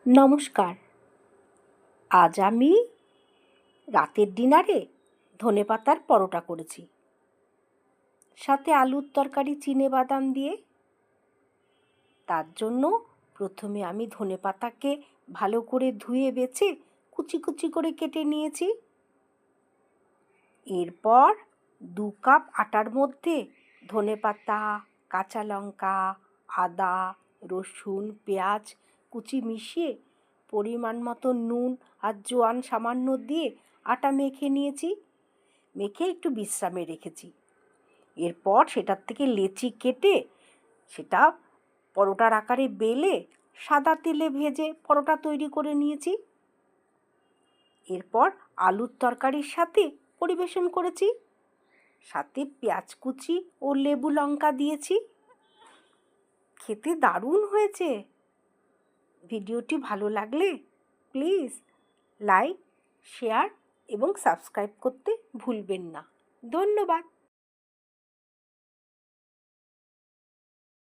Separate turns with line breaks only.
নমস্কার। আজ আমি রাতের ডিনারে ধনেপাতার পরোটা করেছি, সাথে আলুর তরকারি চিনেবাদাম দিয়ে। তার জন্য প্রথমে আমি ধনেপাতাকে ভালো করে ধুয়ে বেছে কুচি কুচি করে কেটে নিয়েছি। এরপর 2 কাপ আটার মধ্যে ধনেপাতা, কাঁচা লঙ্কা, আদা, রসুন, পেঁয়াজ কুচি মিশিয়ে পরিমাণ মতো নুন আর জোয়ান সামান্য দিয়ে আটা মেখে নিয়েছি। মেখে একটু বিশ্রামে রেখেছি। এরপর সেটার থেকে লেচি কেটে সেটা পরোটার আকারে বেলে সাদা তেলে ভেজে পরোটা তৈরি করে নিয়েছি। এরপর আলুর তরকারির সাথে পরিবেশন করেছি। সাথে পেঁয়াজ কুচি ও লেবু লঙ্কা দিয়েছি। খেতে দারুণ হয়েছে। ভিডিওটি ভালো লাগলে প্লিজ লাইক, শেয়ার এবং সাবস্ক্রাইব করতে ভুলবেন না। ধন্যবাদ।